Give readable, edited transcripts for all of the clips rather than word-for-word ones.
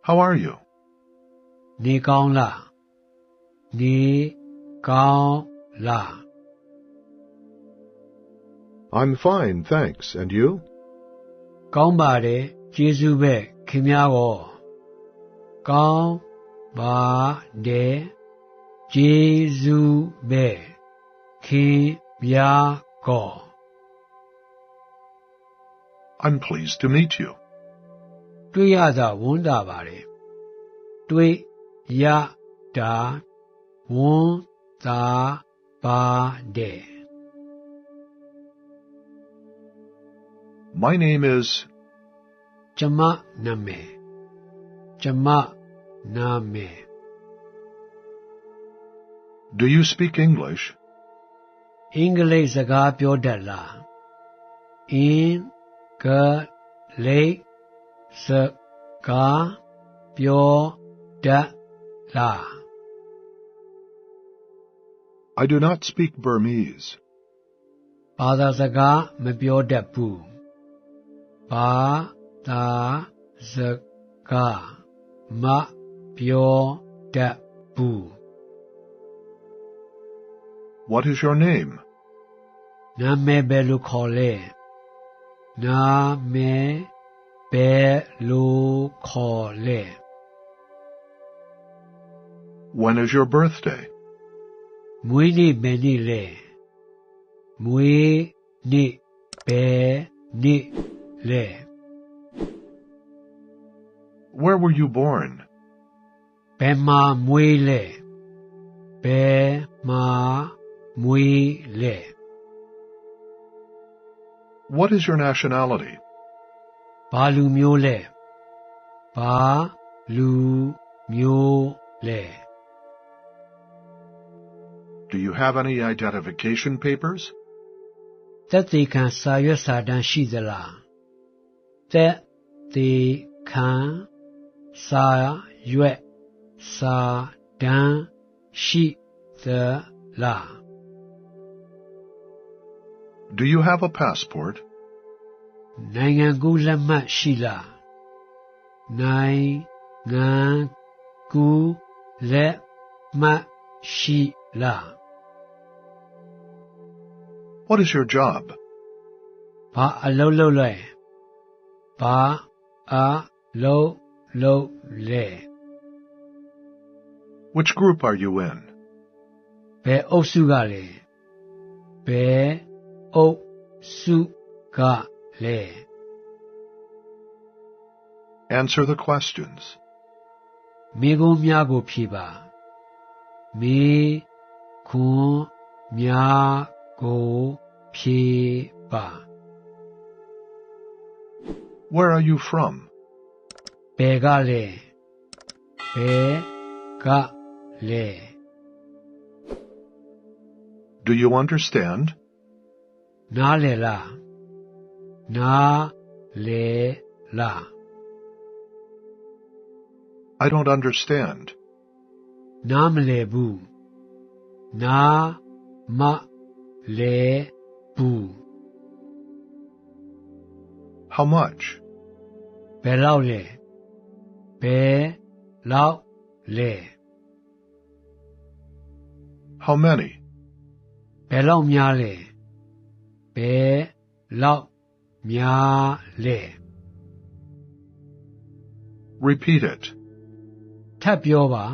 How are you? နေကောင်းလားနေကောင်းလား I'm fine, thanks. And you? ကောင်းပါတယ်ကျေးဇူးပဲခင်ဗျားကောကောင်းပါတယ်ကျေးဇူးပဲခင်ဗျားကော I'm pleased to meet you. တွေ့ရတာဝမ်းသာပါတယ်တွေ့ရတာဝမ်းသာပါတယ် My name is... ကျမနာမည် Do you speak English? အင်္ဂလိပ်စကားပြောတတ်လားအင်္ဂလိပ်စကားပြောတတ်လား I do not speak Burmese. ဘာသာစကားမပြောတတ်ဘူးဘာသာစကားမပြောတတ်ဘူး What is your name? နာမည်ဘယ်လိုခေါ်လဲနာမည်ဘယ်လိုခေါ်လဲ When is your birthday? မွေးနေ့ဘယ်နေ့လဲမွေးနေ့ဘယ်နေ့လဲ Where were you born? ဘယ်မှာမွေးလဲဘယ်မှာမွေးလဲ What is your nationality? ဘာလူမျိုးလဲဘာလူမျိုးလဲ Do you have any identification papers? သက်သေခံစာရွက်စာတမ်းရှိသလားသက်သေခံစာရွက်စာတမ်းရှိသလား Do you have a passport? နိုင်ငံကူးလက်မှတ်ရှိလားနိုင်ငံကူးလက်မှတ်ရှိလား What is your job? ဘာအလုပ်လုပ်လဲဘာအလုပ်လုပ်လဲ Which group are you in? ဘယ်အုပ်စုကလဲဘယ်အုပ်စုကလဲ Answer the questions. မေးခွန်းများကိုဖြေပါမေးခွန်းများကိုဖြေပါ Where are you from? ဘယ်ကလဲဘယ်ကလဲ Do you understand? နားလည်လားနားလည်လား I don't understand. နားမလည်ဘူးနားမလည်ဘူး How much? ဘယ်လောက်လဲဘယ်လောက်လဲ How many? ဘယ်လောက်များလဲဘယ်လောက်များလဲ Repeat it. ထပ်ပြောပါ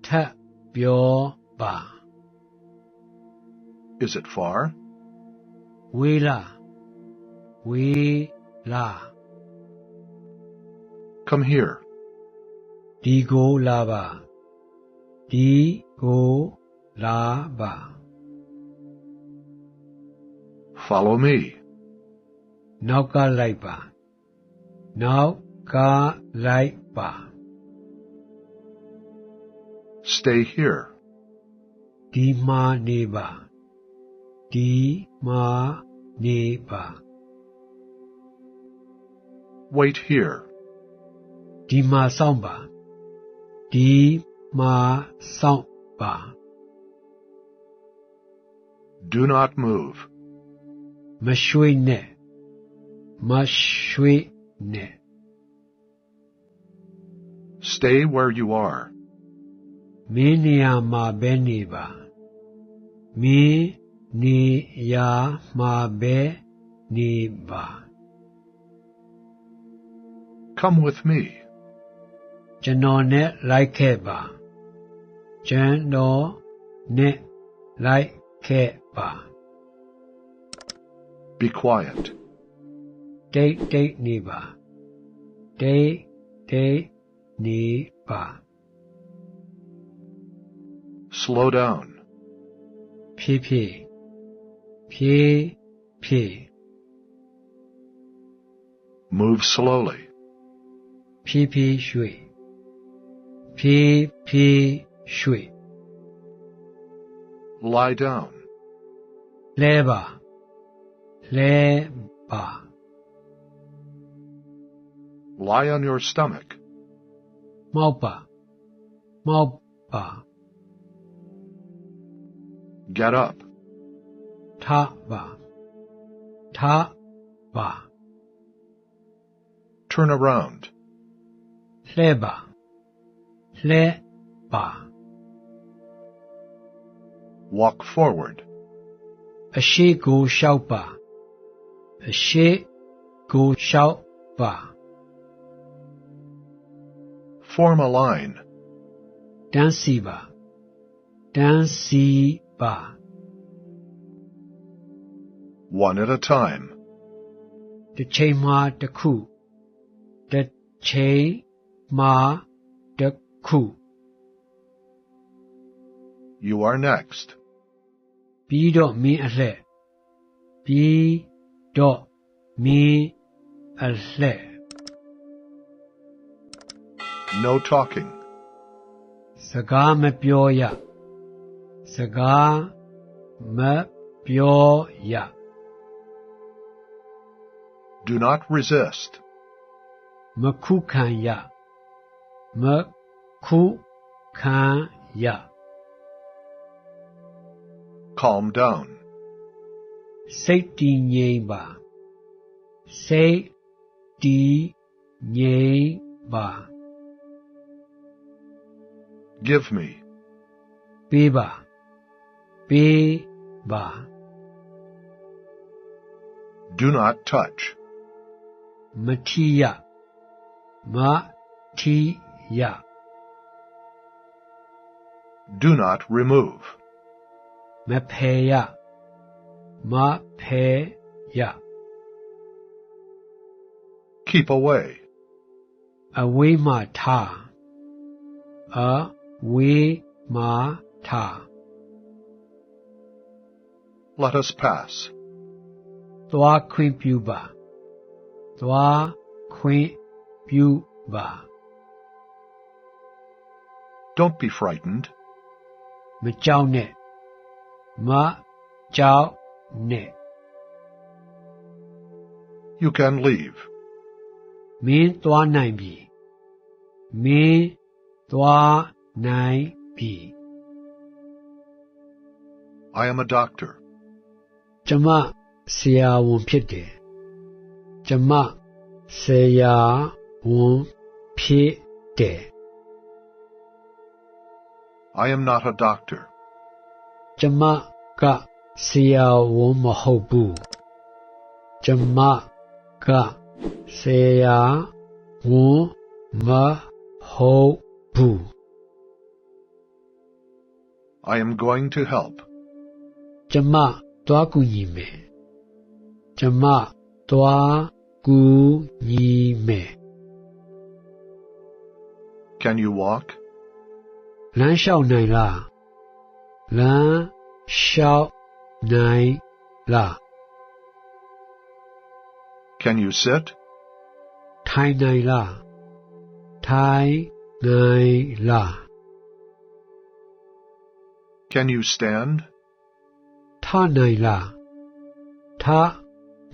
ထပ်ပြောပါ Is it far? ဝေးလားဝေးလား Come here. ဒီကိုလာပါဒီကိုလာပါ Follow me. နောက်ကလိုက်ပါနောက်ကလိုက်ပါ Stay here. ဒီမှာနေပါဒီမှာနေပါ Wait here. ဒီမှာစောင့်ပါဒီမှာစောင့်ပါ Do not move. မရွှေ့နဲ့မရွှေ့နဲ့ Stay where you are. မင်းနေရာမှာပဲနေပါမင်းနေရာမှာပဲနေပါ Come with me. ကျွန်တော်နဲ့လိုက်ခဲ့ပါကျွန်တော်နဲ့လိုက်ခဲ့ပါ Be quiet. တိတ်တိတ်နေပါတိတ်တိတ်နေပါ Slow down. ဖြည်းဖြည်းဖြည်းဖြည်း Move slowly. ဖြည်းဖြည်းရွှေ့ဖြည်းဖြည်းရွှေ့ Lie down. လဲပါလဲပါ Lie on your stomach. မှောက်ပါမှောက်ပါ Get up. ထပါထပါ Turn around. လှဲပါလှဲပါ Walk forward. အရှိကိုလျှောက်ပါအရှိကိုလျှောက်ပါ Form a line. တန်းစီပါတန်းစီပါ One at a time. တစ်ချိန်မှာတစ်ခုတစ်ချိန်မှာတစ်ခု You are next. ပြီးတော့မင်းအလှည့်ပြီးတော့မင်းအလှည့် No talking. စကားမပြောရစကားမပြောရ Do not resist. မခုခံရမခုခံရ Calm down. စိတ်တည်ငြိမ်ပါစိတ်တည်ငြိမ်ပါ Give me. ပေးပါပေးပါ Do not touch. မထီရမထီရ Do not remove. မဖယ်ရမဖယ်ရ Keep away. အဝေးမှထားအဝေးမှထား Let us pass. သွားခွင့်ပြုပါသွားခွင့်ပြုပါ Don't be frightened. မကြောက်နဲ့မကြောက်နဲ့ You can leave. မင်းသွားနိုင်ပြီမင်းသွားနိုင်ပြီ I am a doctor. ကျမဆရာဝန်ဖြစ်တယ်ကျမဆရာဝန်ဖြစ်တယ် I am not a doctor. ကျမကဆရာဝန်မဟုတ်ဘူးကျမကဆရာဝန်မဟုတ်ဘူး I am going to help. ကျမသွားကူညီမယ်ကျမသွားကူညီမယ် Can you walk? လမ်းလျှောက်နိုင်လားလမ်းလျှောက်နိုင်လား Can you sit? ထိုင်နိုင်လားထိုင်နိုင်လား Can you stand? ထနိုင်လားထ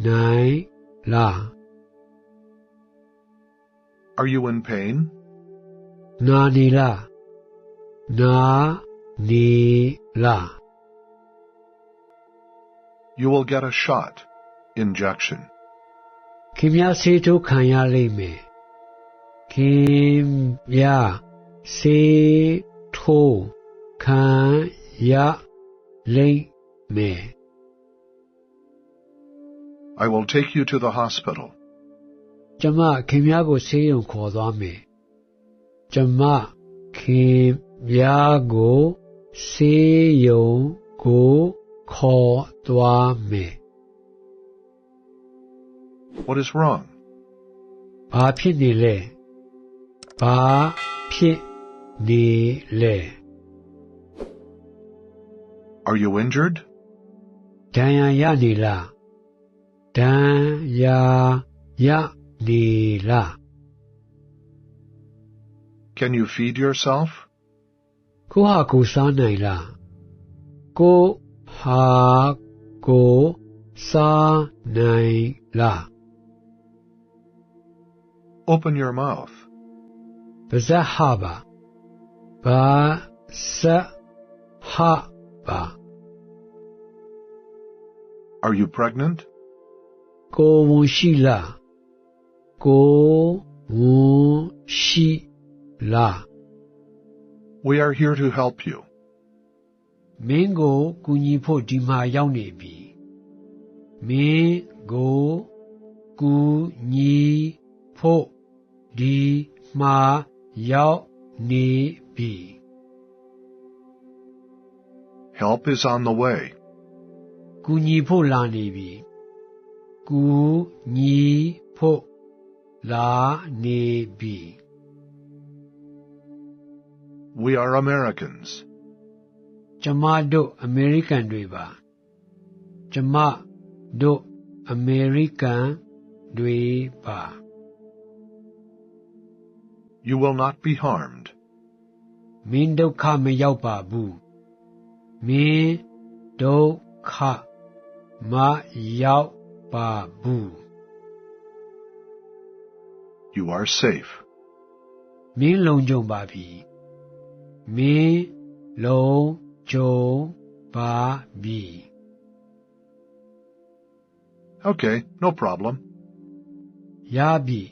နိုင်လား Are you in pain? နာနေလားနာနေလား You will get a shot. Injection. ခင်ဗျားဆေးထိုးခံရလိမ့်မယ် ခင်ဗျာဆေးထိုးခံရလိမ့်မယ် I will take you to the hospital. ကျမခင်ဗျားကိုဆေးရုံခေါ်သွားမယ်ကျမခင်ဗျားကိုဆေးရုံကိုခေါ်သွားမယ် What is wrong? ဘာဖြစ်နေလဲဘာဖြစ်နေလဲ Are you injured? ဒဏ်ရာရနေလားဒဏ်ရာရနေလား Can you feed yourself? ကိုဟာကိုစားနိုင်လားကိုဟာကိုစားနိုင်လား Open your mouth. ပါဇက်ဟပါဘာဇက်ဟပါ Are you pregnant? ကိုဝန်ရှိလားကိုဝန်ရှိလား We are here to help you. မင်းကိုကူညီဖို့ဒီမှာရောက်နေပြီမင်းကိုကူညီဖို့ဒီမှာရောက်နေပြီ Help is on the way. ကူညီဖို့လာနေပြီကူညီဖို့လာနေပြီ We are Americans. ကျမတို့အမေရိကန်တွေပါကျမတို့အမေရိကန်တွေပါ You will not be harmed. မင်းဒုက္ခမရောက်ပါဘူးမင်းဒုက္ခမရောက်ပါဘူး You are safe. မင်းလုံခြုံပါပြီမင်းလုံခြုံပါပြီ Okay, no problem. ရပြီ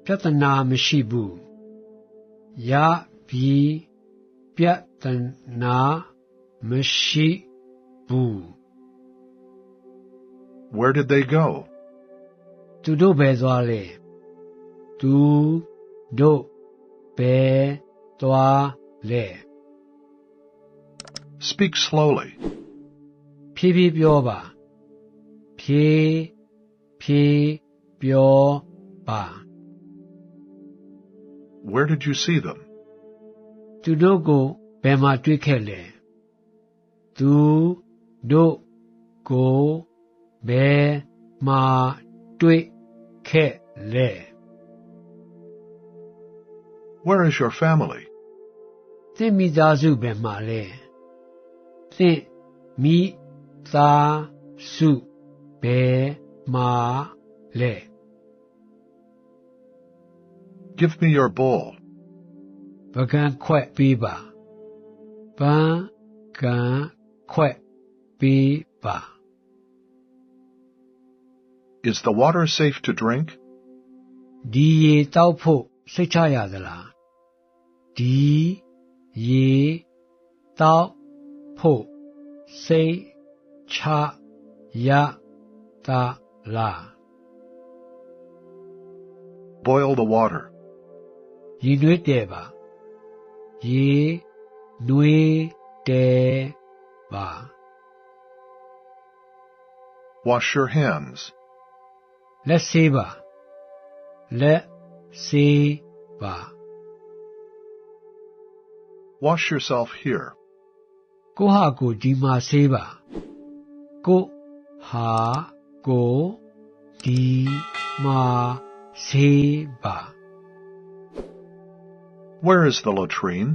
ပြဿနာမရှိဘူးရပြီပြဿနာမရှိဘူး Where did they go? သူတို့ပဲသွားလဲသူတို့ပဲသွားလဲ Speak slowly. ဖြည်းဖြည်းပြောပါဖြည်းဖြည်းပြောပါ Where did you see them? သူတို့ကိုဘယ်မှာတွေ့ခဲ့လဲသူတို့ကိုဘယ်မှာတွေ့ခဲ့လဲ Where is your family? သင်မိသားစုဘယ်မှာလဲသင်မိသားစုဘယ်မှာလဲ Give me your bowl. ပကံခွက်ပေးပါပကံခွက်ပေးပါ Is the water safe to drink? ဒီရေတောက်ဖို့စိတ်ချရသလားဒီရေတောက်ဖို့စိတ်ချရသလား Boil the water. ရေနွေးတယ်ပါရေနွေးတယ်ပါ Wash your hands. လက်ဆေးပါလက်ဆေးပါ Wash yourself here. ကိုဟာကိုဒီမှာဆေးပါကိုဟာကိုဒီမှာဆေးပါ Where is the latrine?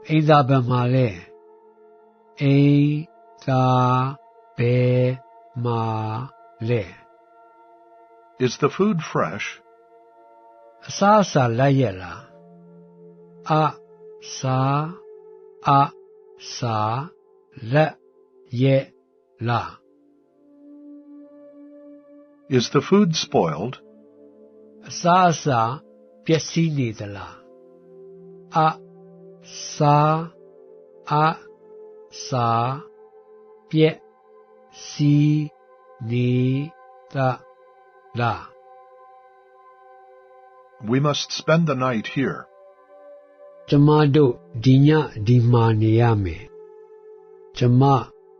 အိမ်သာဘယ်မှာလဲအိမ်သာဘယ်မှာလဲ Is the food fresh? အစားအစာလိုက်ရလားအစားအစာလက်ရလား Is the food spoiled? အစားအစာ ပျက်စီးနေသလားအစားအစားပျက်စီးနေသလား We must spend the night here. ကျမတို့ဒီညဒီမှာနေရမယ်ကျမ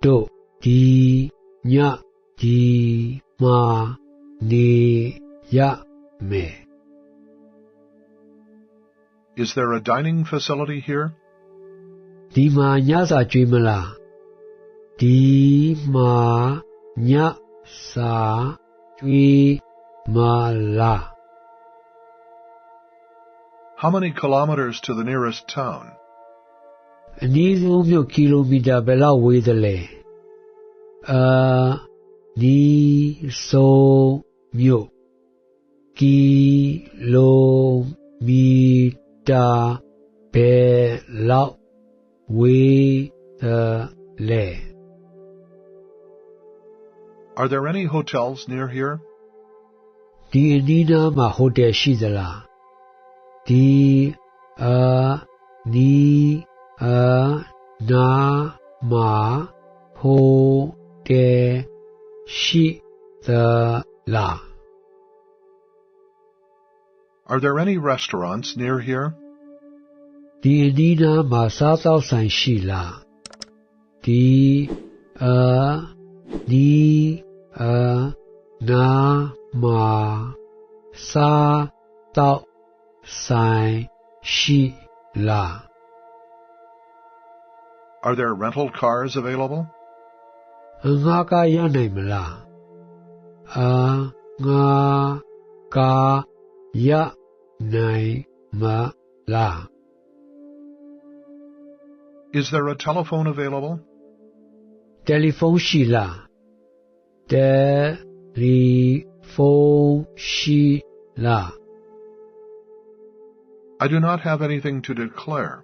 တို့ဒီညဒီမှာနေရမယ် Is there a dining facility here? ဒီမှာညစာကျွေးမလားဒီမှာညစာကျွေးမလား How many kilometers to the nearest town? အနည်းဆုံးမြို့ကီလိုမီတာဘယ်လောက်ဝေးသလဲနီးဆုံးမြို့ကီလိုမီတာဘယ်လောက်ဝေးသလဲ Are there any hotels near here? ဒီအနီးနားမှာဟိုတယ်ရှိသလားဒီနီးနားမှာဟိုတယ်ရှိသလား Are there any restaurants near here? ဒီအနီးနားမှာစားသောက်ဆိုင်ရှိလားဒီနီးနားမှာစားသောက်ဆိုင်ရှိလား Are there rental cars available? ငါးကားရနိုင်မလားငါးကားရနိုင်မလား Is there a telephone available? တယ်လီဖုန်းရှိလားတယ်လီဖုန်းရှိလား I do not have anything to declare.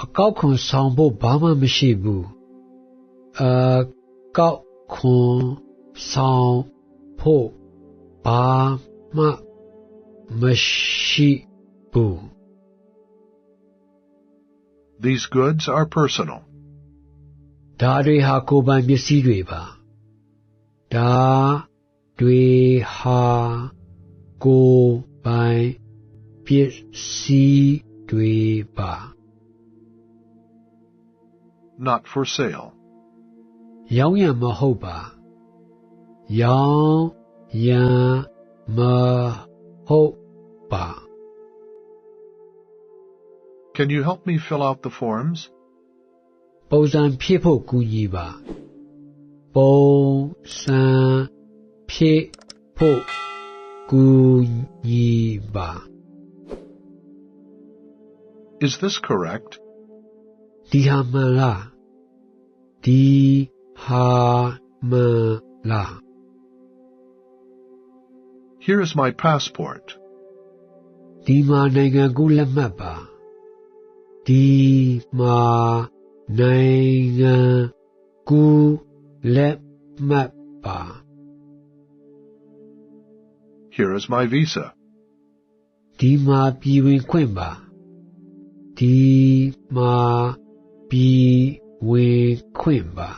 အကောက်ခွန်ဆောင်ဖို့ဘာမှမရှိဘူးအကောက်ခွန်ဆောင်ဖို့ဘာမှမရှိဘူး These goods are personal. ဒါတွေဟာကိုယ်ပိုင်ပစ္စည်းတွေပါဒါတွေဟာကိုယ်ပိုင်ပစ္စည်းတွေပါ Not for sale. ရောင်းရန်မဟုတ်ပါရောင်းရန်မဟုတ်ပါ Can you help me fill out the forms? ပုံစံဖြည့်ဖို့ကူညီပါပုံစံဖြည့်ဖို့ကူညီပါ Is this correct? ဒီဟာမှန်လားဒီဟာမှန်လား Here is my passport. ဒီမှာနိုင်ငံကူးလက်မှတ်ပါဒီမှာနိုင်ငံကူးလက်မှတ်ပါ Here is my visa. ဒီမှာပြည်ဝင်ခွင့်ပါဒီမှာပြည်ဝင်ခွင့်ပါ